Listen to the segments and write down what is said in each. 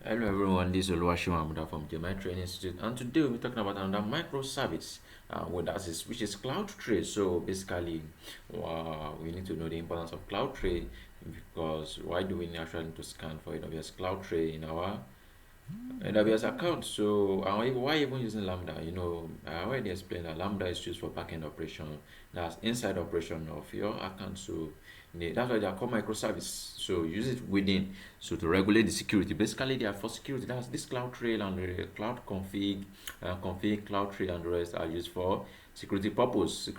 Hello everyone, this is Oluwaseun Amuda from the Training Institute, and today we'll be talking about another microservice, which is CloudTrail. So basically, we need to know the importance of CloudTrail because why do we actually need to scan for AWS CloudTrail in our AWS account? So why even using Lambda? I already explained that Lambda is used for backend operation, that's inside operation of your account. So that's why they are called microservice. So use it within, so to regulate the security. Basically, they are for security. That's this CloudTrail and the cloud config, CloudTrail and the rest are used for security purpose.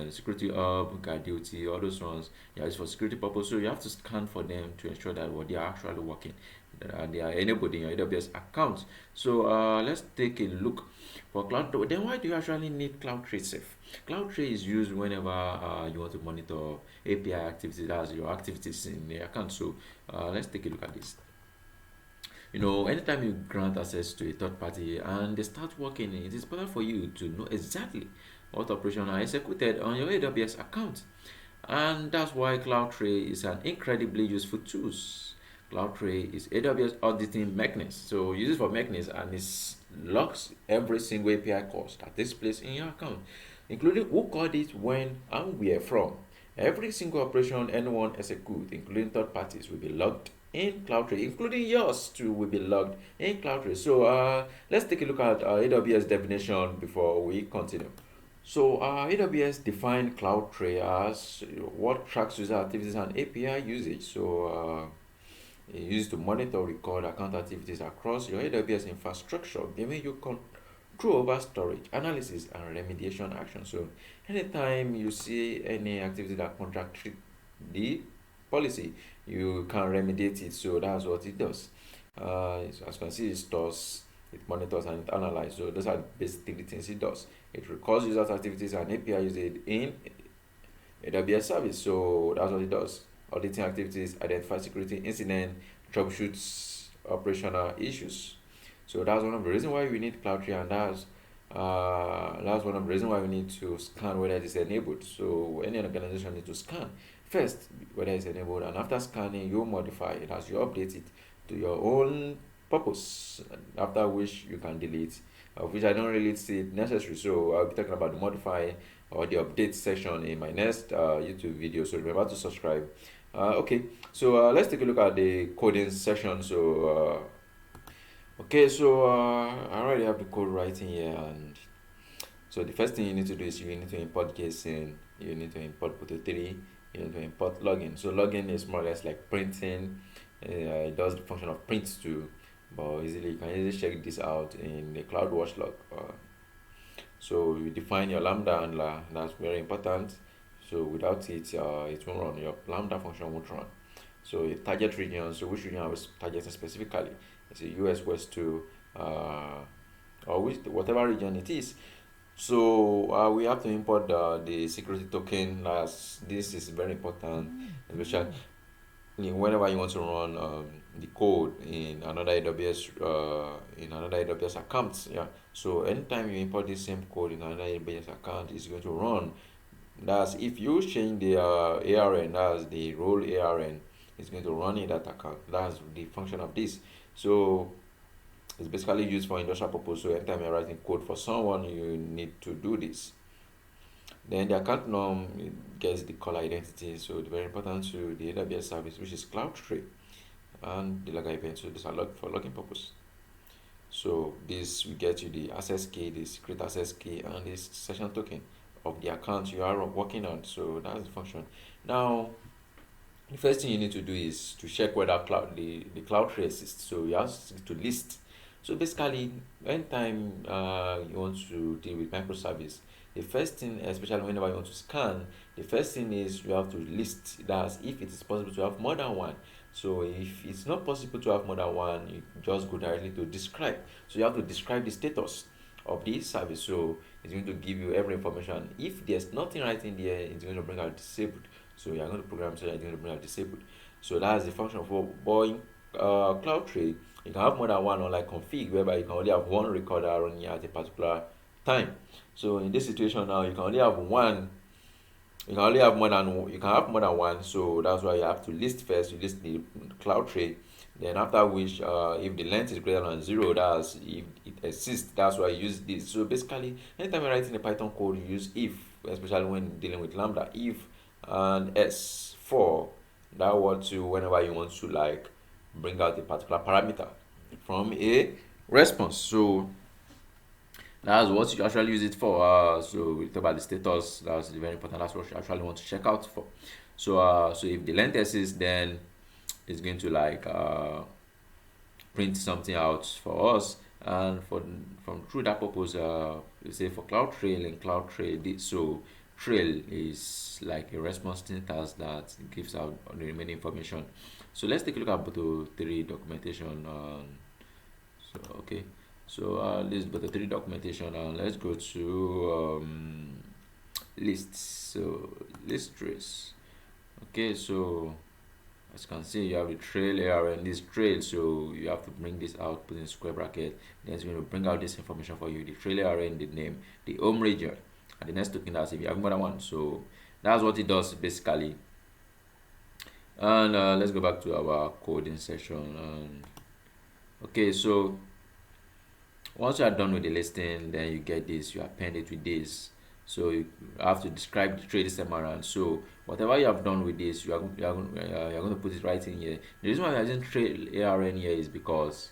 Security hub, guard duty, all those ones they are used for security purpose. So you have to scan for them to ensure that what they are actually working. They are enabled in your AWS account. So let's take a look for cloud. Then why do you actually need CloudTrail safe? CloudTrail is used whenever you want to monitor API activities, that's your activities in the account. So let's take a look at this. Anytime you grant access to a third party and they start working, it is better for you to know exactly what operations are executed on your AWS account. And that's why CloudTrail is an incredibly useful tool. CloudTrail is AWS auditing mechanism. So use it for mechanism and it logs every single API calls that takes place in your account, including who called it, when, and where from. Every single operation anyone executes, including third parties, will be logged in CloudTrail, including yours too will be logged in CloudTrail. So let's take a look at AWS definition before we continue. So AWS defined CloudTrail as what tracks user activities and API usage. So it's used to monitor, record account activities across your AWS infrastructure, giving you control over storage, analysis, and remediation action. So anytime you see any activity that contradicts the policy, you can remediate it. So that's what it does. As you can see, it stores, it monitors, and it analyzes. So those are basically the things it does. It records users' activities and API usage in AWS service. So that's what it does. Auditing activities, identify security incident, troubleshoots operational issues. So that's one of the reasons why we need CloudTrail, and that's one of the reasons why we need to scan whether it is enabled. So any organization needs to scan first whether it's enabled, and after scanning, you modify it as you update it to your own purpose. After which you can delete, which I don't really see it necessary. So I'll be talking about the modify or the update section in my next YouTube video. So remember to subscribe. Okay, so let's take a look at the coding section. So okay, so I already have the code writing here, and so the first thing you need to do is you need to import JSON, you need to import Poto3, you need to import login. So login is more or less like printing. It does the function of print too, but you can easily check this out in the CloudWatch log. So you define your Lambda handler, that's very important. So without it, it won't run. Your Lambda function won't run. So a target region, so which region I was targeting specifically? It's a US West 2, or whatever region it is. So we have to import the security token. This is very important, especially whenever you want to run the code in another AWS account. Yeah. So anytime you import the same code in another AWS account, it's going to run. That's if you change the ARN, that's the role ARN, it's going to run in that account. That's the function of this. So it's basically used for industrial purpose. So anytime you're writing code for someone, you need to do this. Then the account norm gets the caller identity. So it's very important to the AWS service, which is CloudTrail, and the logger event. So these are logged for logging purpose. So this will get you the access key, the secret access key, and this session token of the account you are working on. So that's the function. Now, the first thing you need to do is to check whether the CloudTrail exists. So you have to list. So basically, anytime you want to deal with microservice, the first thing, especially whenever you want to scan, the first thing is you have to list. That's if it is possible to have more than one. So if it's not possible to have more than one, you just go directly to describe. So you have to describe the status of this service. So it's going to give you every information. If there's nothing right in there, it's going to bring out disabled. So you are going to program so that it's going to bring out disabled. So that's the function for boring CloudTrail. You can have more than one, unlike config, whereby you can only have one recorder running at a particular time. So in this situation now, you can only have one. You can only have more than one. So that's why you have to list first. You list the CloudTrail. Then after which, if the length is greater than 0, that's if it exists, that's why I use this. So basically, anytime you're writing a Python code, you use if, especially when dealing with Lambda. If and S4, that what to whenever you want to like bring out a particular parameter from a response. So that's what you actually use it for. So we talk about the status. That's very important. That's what you actually want to check out for. So if the length exists, then it's going to like print something out for us. And for from through that purpose, we say for CloudTrail and CloudTrail, so trail is like a response syntax that gives out the remaining information. So let's take a look at Boto 3 documentation. So okay, so this is Boto 3 documentation, and let's go to lists. So list trace. Okay, so as you can see, you have the trail ARN and this trail, so you have to bring this out, put in square bracket. Then it's going to bring out this information for you: the trail ARN, the name, the home region, and the next token. That's if you have more than one. So that's what it does basically. And let's go back to our coding session. And okay, so once you are done with the listing, then you get this, you append it with this. So you have to describe the trade this time around. So whatever you have done with this, you're going to put it right in here. The reason why I'm using trade ARN here is because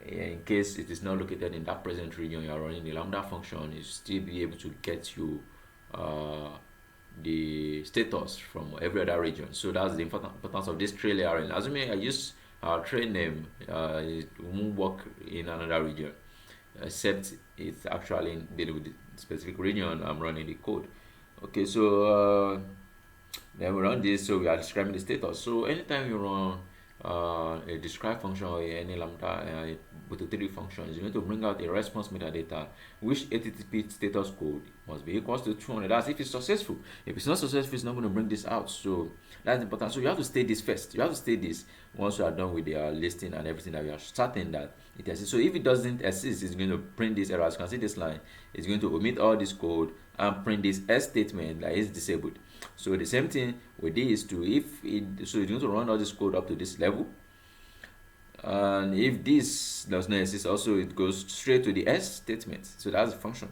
in case it is not located in that present region, you are running the Lambda function, you still be able to get you the status from every other region. So that's the importance of this trail ARN. Assuming I use trail name, it won't work in another region, except it's actually dealing with the specific region I'm running the code. Okay, so then we run this, so we are describing the status. So anytime you run a describe function or any Lambda with a 3 functions, you're going to bring out a response metadata, which HTTP status code must be equals to 200. That's if it's successful. If it's not successful, it's not going to bring this out. So that's important. So you have to state this first. You have to state this once you are done with the listing and everything, that we are certain that it exists. So if it doesn't exist, it's going to print this error. As you can see this line, it's going to omit all this code and print this else statement that is disabled. So the same thing with this too. If it, so it's going to run all this code up to this level, and if this does not exist, also it goes straight to the else statement. So that's the function.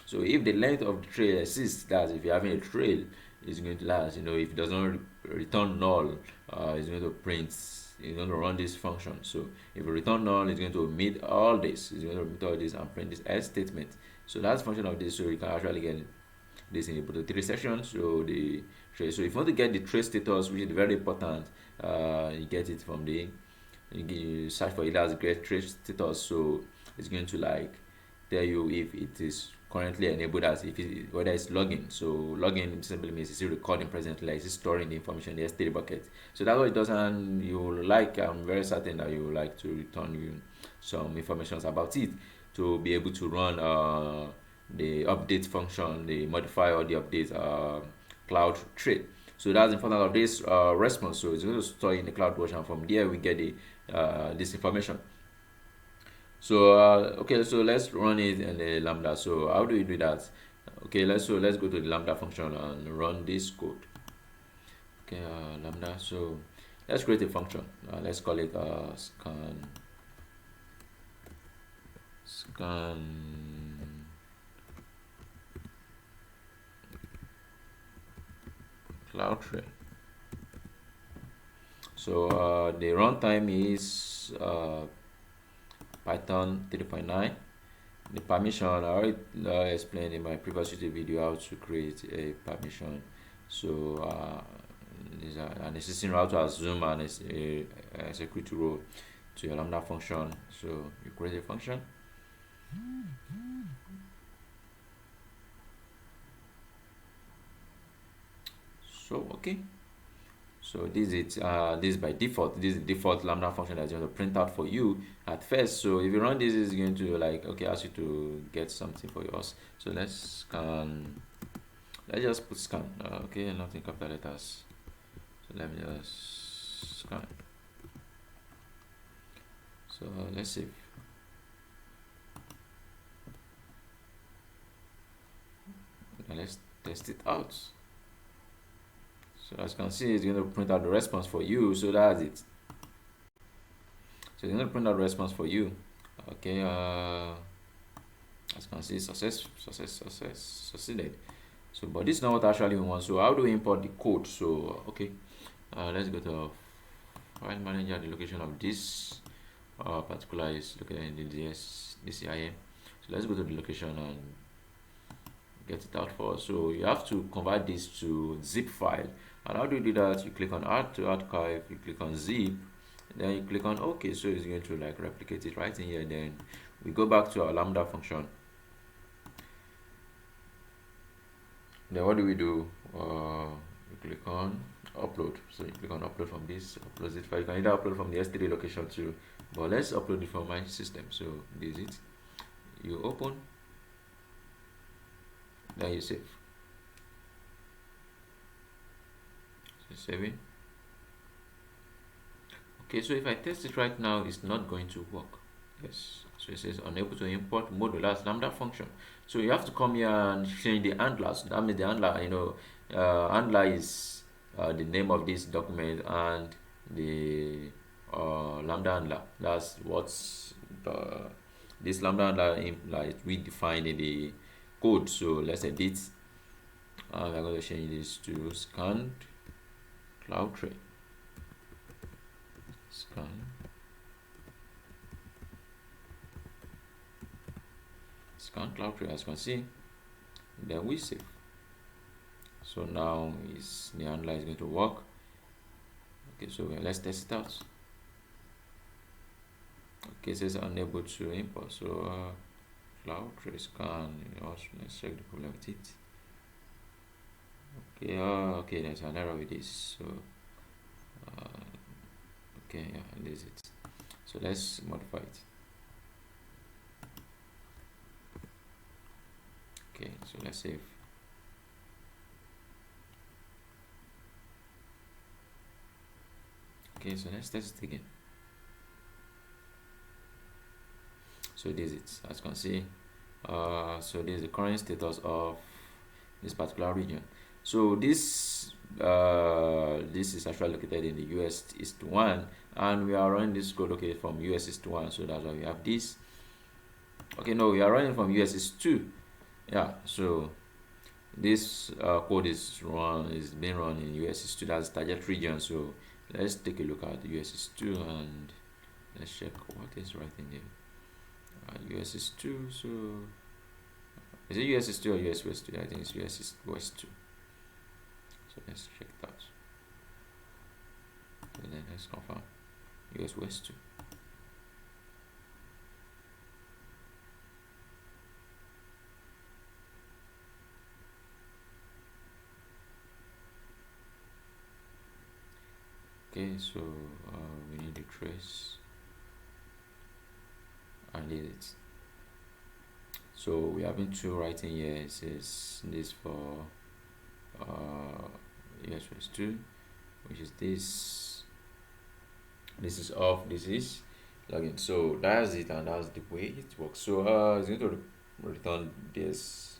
So if the length of the trail exists, that's if you're having a trail, it's going to last. If it does not return null, it's going to print. It's going to run this function. So if you return null, it's going to omit all this. It's going to omit all this and print this else statement. So that's the function of this. So you can actually get this in the 3 sections. So the trace. So if you want to get the trace status, which is very important, you get it from the, you search for it as get trace status. So it's going to like tell you if it is currently enabled, as if it, whether it's logging. So logging simply means it's recording presently, like it's storing the information in the S3 bucket. So that's what it does, and you like, I'm very certain that you like to return you some information about it to be able to run the update function, the modify or the update CloudTrail. So that's the important of this response. So it's going to store in the cloud version. From there we get the this information. So okay, so let's run it in the Lambda. So how do we do that? Okay, let's go to the Lambda function and run this code. Okay, Lambda. So let's create a function. Let's call it scan CloudTrail. So the runtime is Python 3.9. The permission, I already explained in my previous YouTube video how to create a permission. So there's an existing route to assume and a security role to your Lambda function. So you create a function. So okay, so this is this by default. This is the default Lambda function that's going to print out for you at first. So if you run this, it's going to like ask you to get something for yours. So let's scan. Let's just put scan. Okay, nothing capital letters. So let me just scan. So let's save. Now let's test it out. So as you can see, it's going to print out the response for you. So that's it. So it's going to print out response for you. Okay, as you can see, succeeded. So, but this is not what actually we want. So how do we import the code? So okay, let's go to file manager. The location of this particular is located in the DCIM. So let's go to the location and get it out for us. So you have to convert this to zip file. And how do you do that? You click on add to archive, you click on zip, then you click on OK. So it's going to like replicate it right in here. Then we go back to our Lambda function. Then what do? You click on upload. So you click on upload from this, upload it file. You can either upload from the S3 location too, but let's upload it from my system. So this is it. You open, then you save. So saving. Okay, so if I test it right now, it's not going to work. Yes, so it says unable to import module as Lambda function. So you have to come here and change the handlers. That means the handler, handler is the name of this document, and the Lambda handler. That's what's this Lambda handler like we defined in the code. So let's edit. We're going to change this to scan CloudTrail. Scan CloudTrail, as you can see. Then we save. So now the handler is going to work. Okay, so let's test it out. Okay, it says unable to import. So CloudTrail scan. Let's check the problem with it. Okay, okay, there's an error with this. So okay, yeah, this is it. So let's modify it. Okay, so let's save. Okay, so let's test it again. So this is it, as you can see. So this is the current status of this particular region. So this is actually located in the US East 1, and we are running this code located from US East 1. So that's why we have this. Okay, no, we are running from US East 2. Yeah, so this code is being run in US East 2. That's target region. So let's take a look at the US East 2 and let's check what is right in there. US East 2. So is it US East 2 or US West 2? I think it's US East West 2. So let's check that. And then let's confirm US West 2. Okay, so we need the trace and leave it. So we have been to right in here. It says this for US West 2, which is this. This is off, this is login. So that's it, and that's the way it works. So it's going to return this.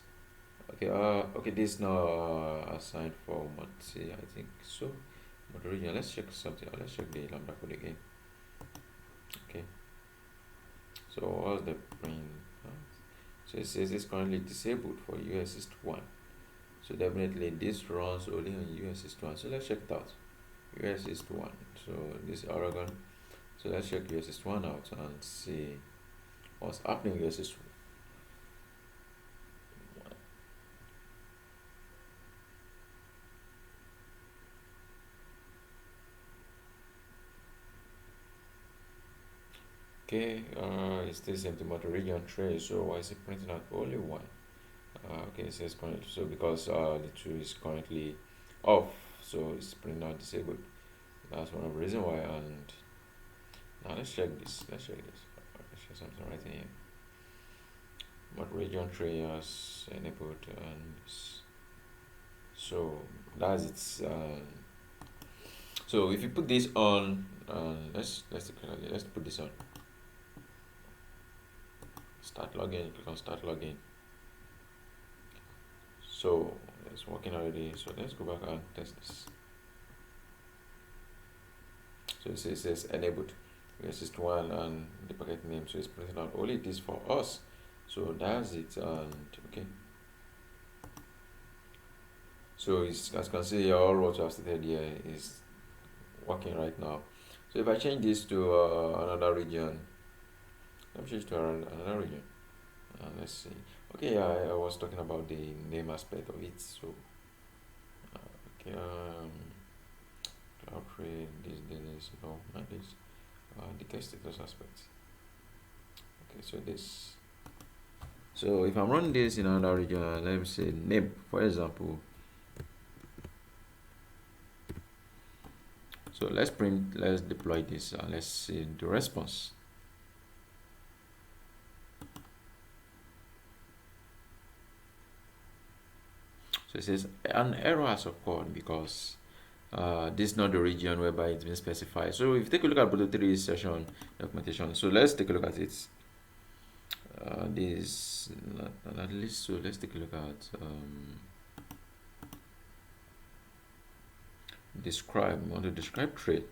Okay, okay, this is now assigned for Monty, I think so. But original, let's check something. Let's check the Lambda code again. Okay. So what's the print? So it says it's currently disabled for US East 1. So definitely this runs only on US East 1. So let's check it out. US East 1. So this is Oregon. So let's check US East 1 out and see what's happening US East 1. Okay, it's this empty motor region tray. So why is it printing out only one? Okay, it says currently. So because the 2 is currently off, so it's printing out disabled. That's one of the reasons why. And now let's check this. Let's check something right in here. Motor region tray has enabled, and so that's it. So if you put this on, let's put this on. Start login, click on start login. So it's working already. So let's go back and test this. So it says enabled. US1 and the packet name. So it's printing out only this for us. So that's it. And okay. So it's, as you can see here, all what you have stated here is working right now. So if I change this to another region, let me change to another region. Let's see. Okay, I was talking about the name aspect of it. So okay, CloudTrail, this, no, not this. The test status aspect. Okay, so this. So if I'm running this in another region, let me say name, for example. So let's deploy this. Let's see the response. So it says an error has occurred because this is not the region whereby it's been specified. So if you take a look at Bluetooth 3 session documentation, so let's take a look at it. This at least, so let's take a look at describe. We want to describe trail.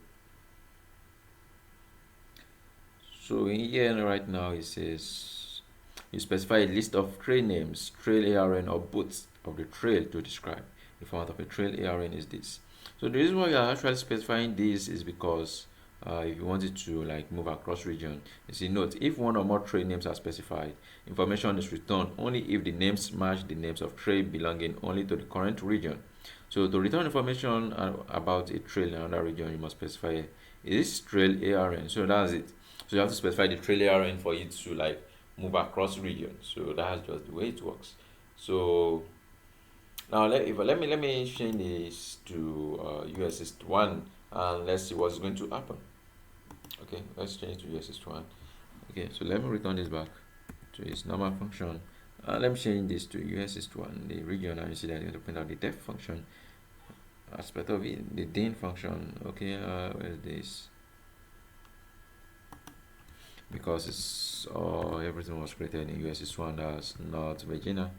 So in here right now it says you specify a list of trail names, trail ARN, or both of the trail to describe. The format of a trail ARN is this. So the reason why you are actually specifying this is because if you wanted to like move across region, you see, note, if one or more trail names are specified, information is returned only if the names match the names of trail belonging only to the current region. So to return information about a trail in another region, you must specify is trail ARN. So that's it. So you have to specify the trail ARN for it to like move across region. So that's just the way it works. So now let me change this to USS1 and let's see what's going to happen. Okay, let's change to USS1. Okay, so let me return this back to its normal function. Let me change this to USS1, the region, and you see that I'm going to print out the def function aspect of it, the din function. Okay, where's this? Because it's everything was created in USS1, that's not Virginia.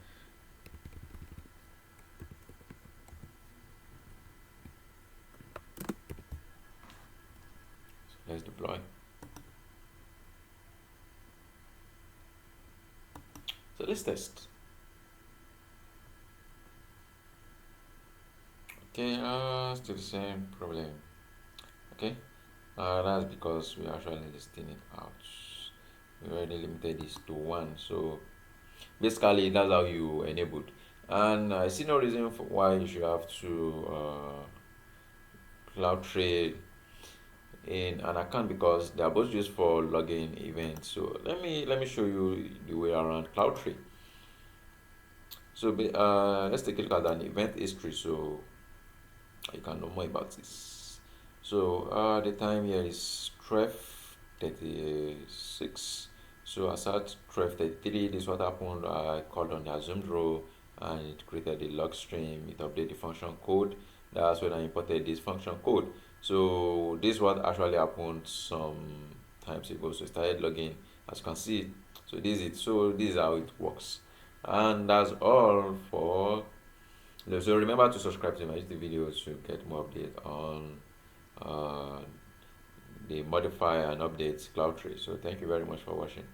So let's deploy. So let's test. Okay, still the same problem. Okay, that's because we actually listing it out. We already limited this to 1. So basically, that's how you enabled. And I see no reason for why you should have to CloudTrail in an account because they are both used for logging events. So let me show you the way around CloudTrail. So let's take a look at an event history so you can know more about this. So the time here is 12:36. So as at 12:33, this is what happened. I called on the assumed row and it created the log stream. It updated the function code. That's when I imported this function code. So this is what actually happened some times ago. So it started logging, as you can see. So this is it. So this is how it works. And that's all for. So remember to subscribe to my YouTube videos to get more updates on the modify and update CloudTrail. So thank you very much for watching.